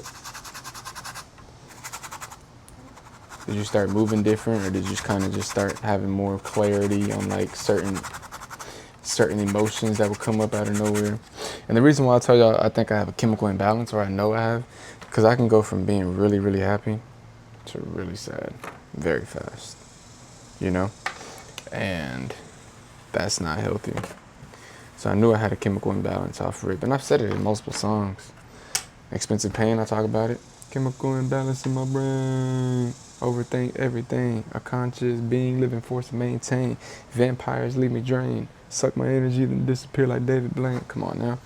did you start moving different, or did you kind of just start having more clarity on like certain emotions that would come up out of nowhere? And the reason why I tell y'all I think I have a chemical imbalance, or I know I have, because I can go from being really, really happy to really sad very fast, you know? And that's not healthy. So I knew I had a chemical imbalance off rip, and I've said it in multiple songs. Expensive Pain, I talk about it. Chemical imbalance in my brain. Overthink everything. A conscious being, living force to maintain. Vampires leave me drained. Suck my energy, then disappear like David Blaine. Come on now.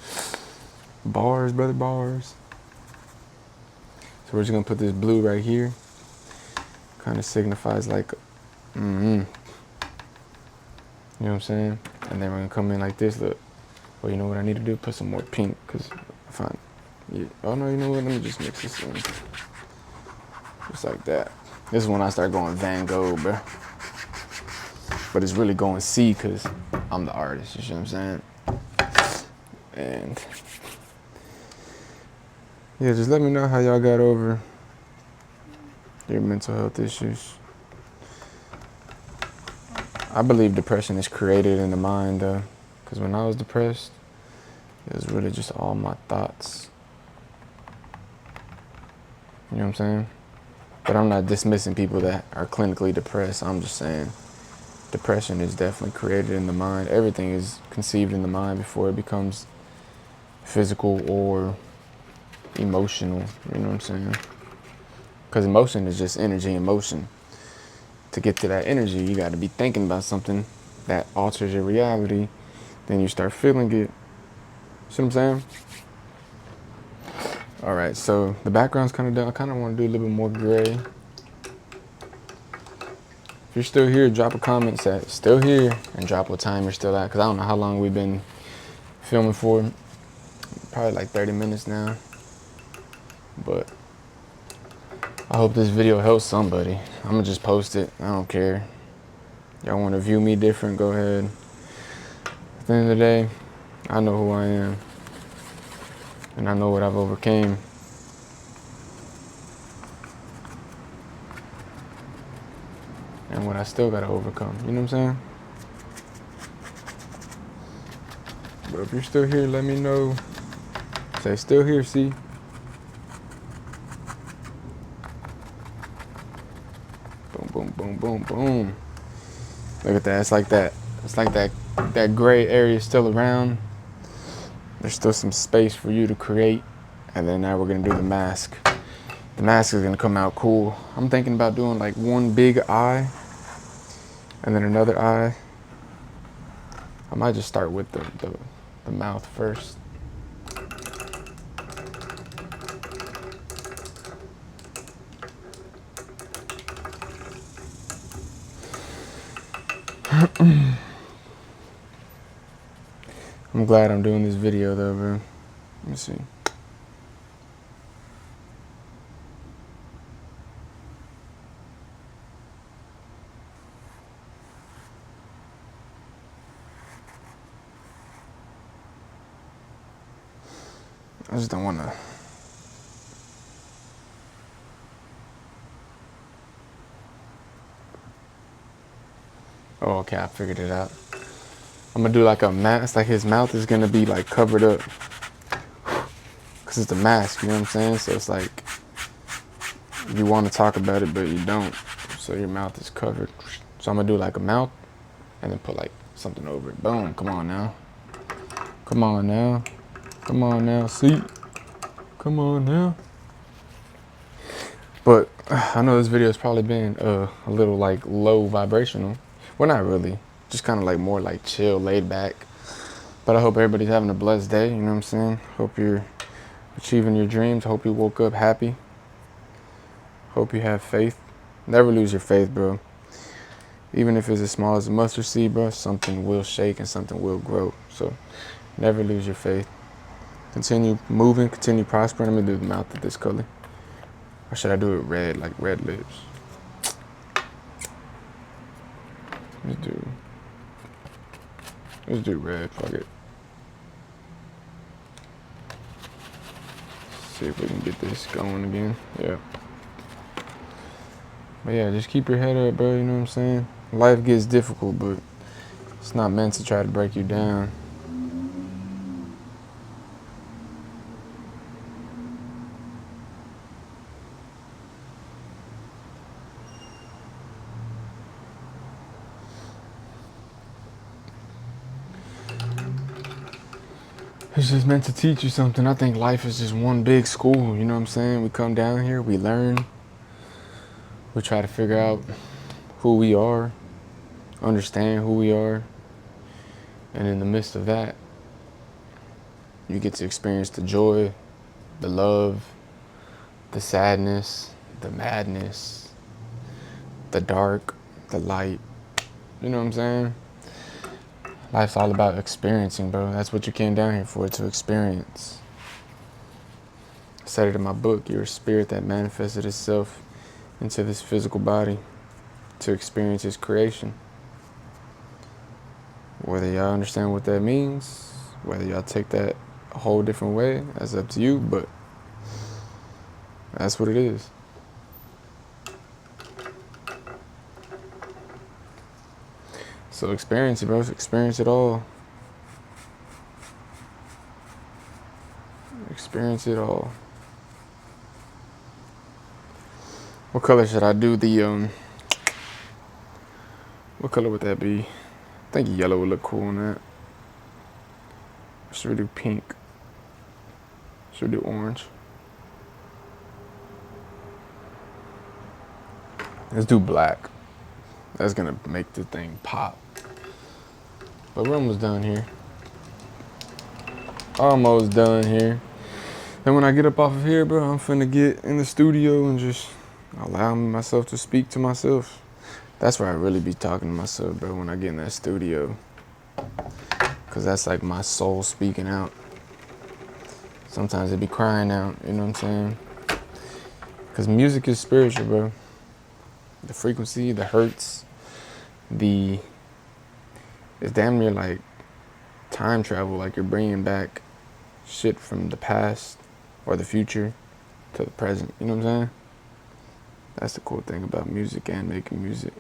Bars, brother, bars. So we're just gonna put this blue right here. Kind of signifies like, you know what I'm saying? And then we're gonna come in like this, look. Well, you know what I need to do? Put some more pink, because I find, yeah. Oh no, you know what? Let me just mix this in. Just like that. This is when I start going Van Gogh, bro. But it's really going C, because I'm the artist, you know what I'm saying? And yeah, just let me know how y'all got over your mental health issues. I believe depression is created in the mind, though, because when I was depressed, it was really just all my thoughts. You know what I'm saying? But I'm not dismissing people that are clinically depressed. I'm just saying depression is definitely created in the mind. Everything is conceived in the mind before it becomes physical or emotional. You know what I'm saying? Because emotion is just energy in motion. To get to that energy, you got to be thinking about something that alters your reality. Then you start feeling it. See what I'm saying? All right, so the background's kind of done. I kind of want to do a little bit more gray. If you're still here, drop a comment, say still here, and drop what time you're still at, because I don't know how long we've been filming for. Probably like 30 minutes now. But I hope this video helps somebody. I'm going to just post it. I don't care. Y'all want to view me different, go ahead. At the end of the day, I know who I am. And I know what I've overcame. And what I still got to overcome. You know what I'm saying? But if you're still here, let me know. Say still here, see? Boom, boom, boom, boom, boom. Look at that. It's like that. It's like that gray area is still around. There's still some space for you to create. And then now we're going to do the mask. The mask is going to come out cool. I'm thinking about doing like one big eye. And then another eye. I might just start with the mouth first. I'm glad I'm doing this video though, bro. Let me see. I just don't want to. Oh, okay, I figured it out. I'm gonna do like a mask, like his mouth is gonna be like covered up. Cause it's a mask, you know what I'm saying? So it's like, you wanna talk about it, but you don't. So your mouth is covered. So I'm gonna do like a mouth and then put like something over it. Boom, come on now. Come on now. Come on now, see? Come on now. But I know this video has probably been a little like low vibrational. Well, not really. Just kind of like more like chill, laid back. But I hope everybody's having a blessed day, you know what I'm saying? Hope you're achieving your dreams. Hope you woke up happy. Hope you have faith. Never lose your faith, bro. Even if it's as small as a mustard seed, bro, something will shake and something will grow. So never lose your faith. Continue moving, continue prospering. I'm gonna do the mouth of this color. Or should I do it red, like red lips? Let's do red, fuck it. See if we can get this going again. Yeah. But yeah, just keep your head up, bro, you know what I'm saying? Life gets difficult, but it's not meant to try to break you down. It's just meant to teach you something. I think life is just one big school, you know what I'm saying? We come down here, we learn, we try to figure out who we are, understand who we are, and in the midst of that, you get to experience the joy, the love, the sadness, the madness, the dark, the light, you know what I'm saying? Life's all about experiencing, bro. That's what you came down here for, to experience. I said it in my book, you're a spirit that manifested itself into this physical body to experience his creation. Whether y'all understand what that means, whether y'all take that a whole different way, that's up to you, but that's what it is. So experience it, bro. Experience it all. Experience it all. What color should I do the, what color would that be? I think yellow would look cool on that. Should we do pink? Should we do orange? Let's do black. That's gonna make the thing pop. But we're almost done here. Almost done here. And when I get up off of here, bro, I'm finna get in the studio and just allow myself to speak to myself. That's where I really be talking to myself, bro, when I get in that studio. Cause that's like my soul speaking out. Sometimes it be crying out, you know what I'm saying? Cause music is spiritual, bro. The frequency, the hertz, it's damn near like time travel, like you're bringing back shit from the past or the future to the present, you know what I'm saying? That's the cool thing about music and making music.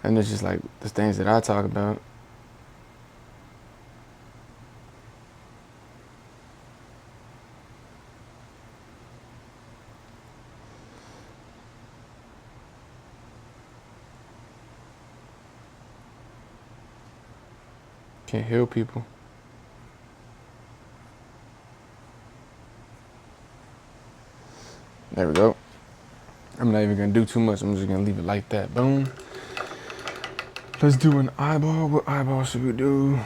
And it's just like the things that I talk about. Can't heal people. There we go. I'm not even gonna do too much. I'm just gonna leave it like that. Boom. Let's do an eyeball. What eyeball should we do?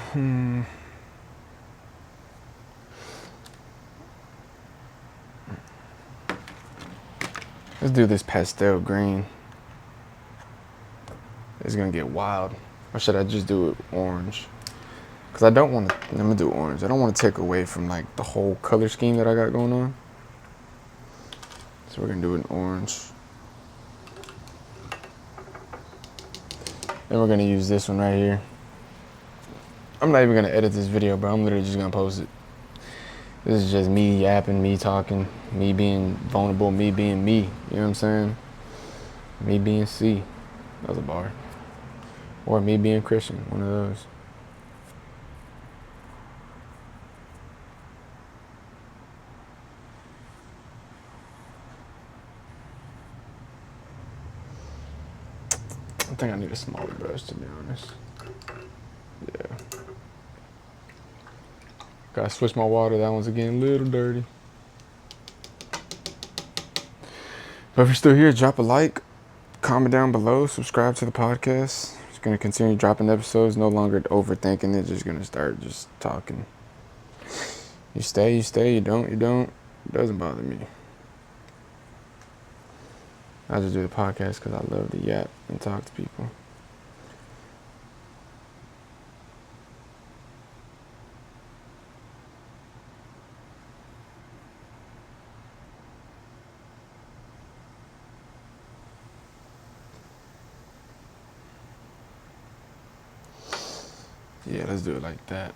Let's do this pastel green. It's gonna get wild. Or should I just do it orange? Because I don't want to, I'm gonna do orange. I don't want to take away from like the whole color scheme that I got going on. So we're gonna do an orange. Then we're gonna use this one right here. I'm not even gonna edit this video, bro. I'm literally just gonna post it. This is just me yapping, me talking, me being vulnerable, me being me. You know what I'm saying? Me being C. That was a bar. or me being Christian, one of those. I think I need a smaller brush, to be honest. Yeah. Gotta switch my water. That one's getting a little dirty. But if you're still here, drop a like, comment down below, subscribe to the podcast. Just gonna continue dropping episodes. No longer overthinking it. Just gonna start just talking. You stay, you stay. You don't, you don't. It doesn't bother me. I just do the podcast because I love to yap and talk to people. Yeah, let's do it like that.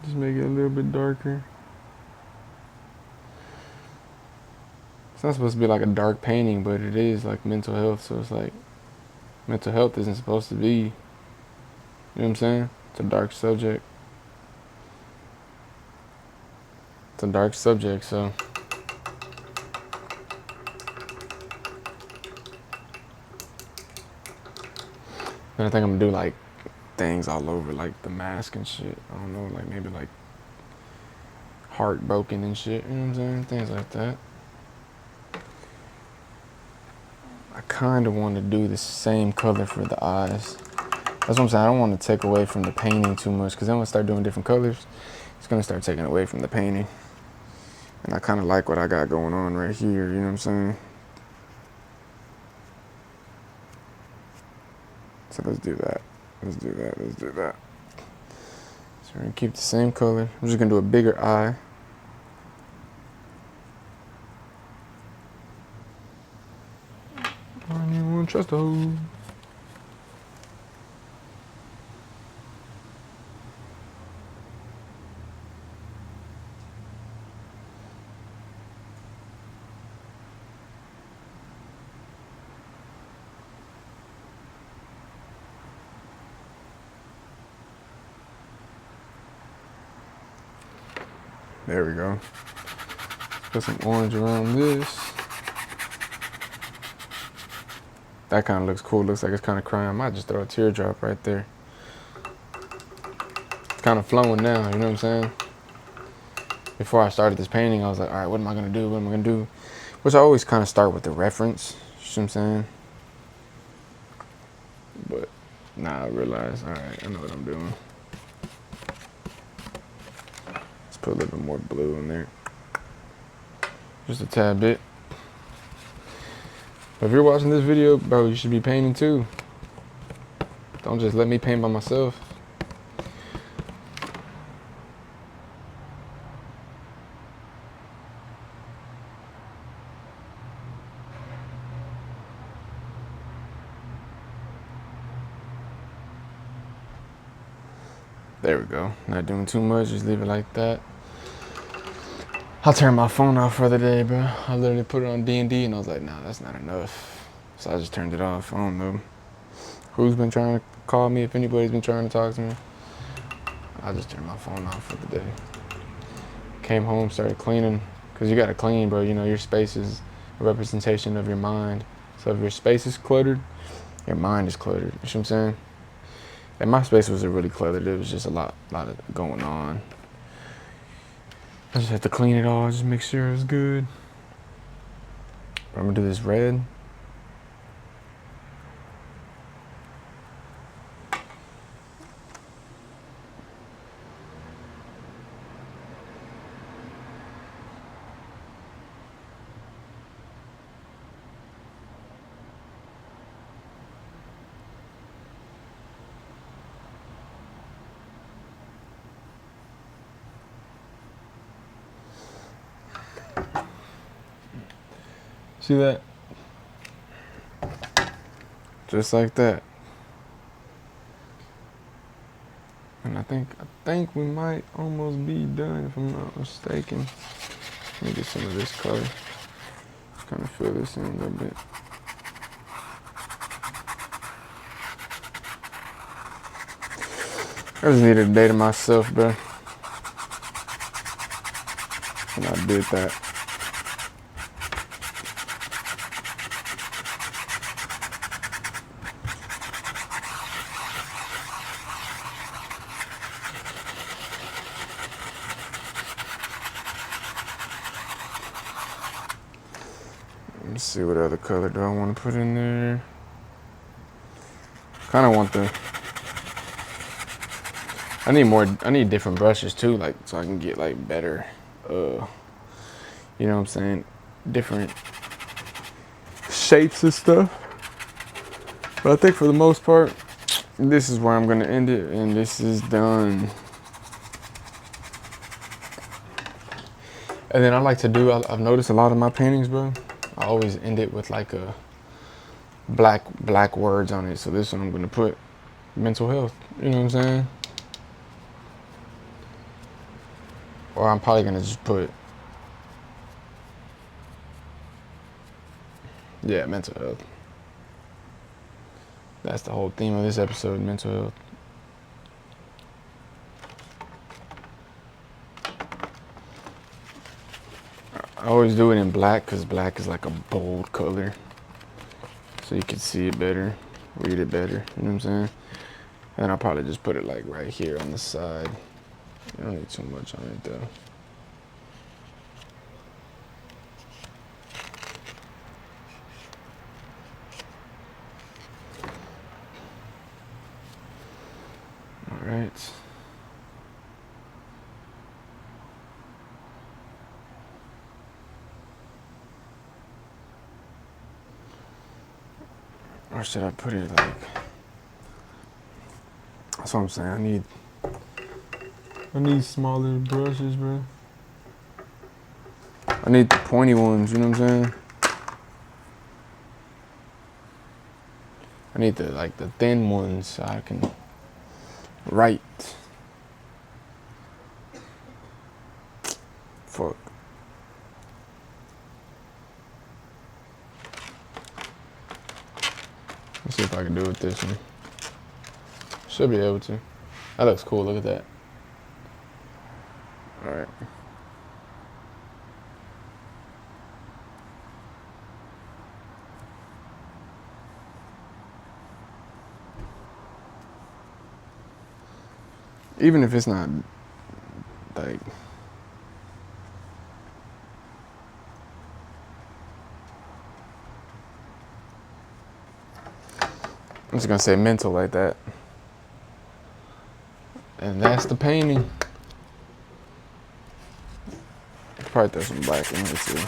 Just make it a little bit darker. It's not supposed to be like a dark painting, but it is like mental health. So it's like mental health isn't supposed to be, you know what I'm saying? It's a dark subject. It's a dark subject, so. And I think I'm gonna do like things all over, like the mask and shit. I don't know, like maybe like heartbroken and shit, you know what I'm saying? Things like that. I kind of want to do the same color for the eyes. That's what I'm saying. I don't want to take away from the painting too much, because then when I start doing different colors, it's gonna start taking away from the painting. And I kind of like what I got going on right here, you know what I'm saying? So let's do that. Let's do that. Let's do that. So we're gonna keep the same color. I'm just gonna do a bigger eye. I don't even want to trust a hoe. There we go. Put some orange around this. That kind of looks cool. Looks like it's kind of crying. I might just throw a teardrop right there. It's kind of flowing now, you know what I'm saying? Before I started this painting, I was like, all right, what am I going to do? What am I going to do? Which I always kind of start with the reference, you know what I'm saying? But now I realize, all right, I know what I'm doing. Let's put a little bit more blue in there. Just a tad bit. But if you're watching this video, bro, you should be painting too. Don't just let me paint by myself. There we go. Not doing too much, just leave it like that. I'll turn my phone off for the day, bro. I literally put it on D&D and I was like, nah, that's not enough. So I just turned it off. I don't know who's been trying to call me, if anybody's been trying to talk to me. I just turned my phone off for the day. Came home, started cleaning, because you gotta clean, bro. You know, your space is a representation of your mind. So if your space is cluttered, your mind is cluttered. You know what I'm saying? And my space wasn't really cluttered. It was just a lot of going on. I just had to clean it all, just make sure it was good. But I'm gonna do this red. See that? Just like that. And I think we might almost be done, if I'm not mistaken. Let me get some of this color. Kind of fill this in a little bit. I just needed a day to myself, bro. And I did that. Let's see what other color do I want to put in there. Kind of want the. I need different brushes too, like so I can get like better. You know what I'm saying? Different shapes and stuff. But I think for the most part, this is where I'm gonna end it, and this is done. And then I like to do. I've noticed a lot of my paintings, bro. I always end it with like a black words on it. So this one I'm gonna put mental health. You know what I'm saying? Or I'm probably gonna just put, yeah, mental health. That's the whole theme of this episode, mental health. I always do it in black because black is like a bold color. So you can see it better, read it better, you know what I'm saying? And I'll probably just put it like right here on the side. You don't need too much on it though. All right. Or should I put it like, that's what I'm saying, I need smaller brushes, bro. I need the pointy ones, you know what I'm saying? I need the thin ones so I can write. Fuck. Let's see if I can do it with this one. Should be able to. That looks cool, look at that. Alright. Even if it's not like, I'm just gonna say mental like that. And that's the painting. Probably throw some black in here too.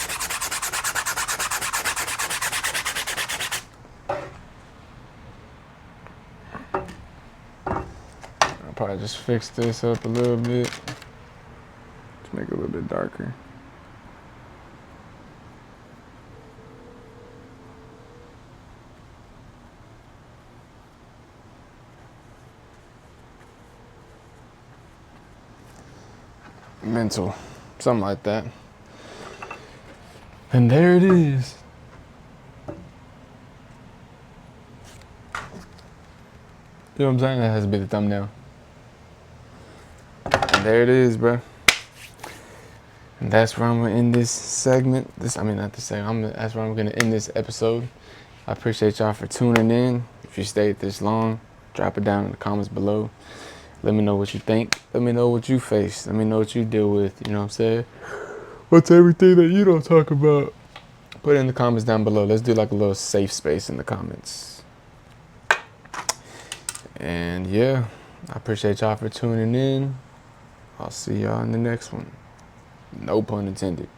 I'll probably just fix this up a little bit to make it a little bit darker. Mental, something like that. And there it is. You know what I'm saying? That has to be the thumbnail. And there it is, bro. And that's where I'm gonna end this segment. That's where I'm gonna end this episode. I appreciate y'all for tuning in. If you stayed this long, drop it down in the comments below. Let me know what you think. Let me know what you face. Let me know what you deal with. You know what I'm saying? What's everything that you don't talk about? Put it in the comments down below. Let's do like a little safe space in the comments. And yeah, I appreciate y'all for tuning in. I'll see y'all in the next one. No pun intended.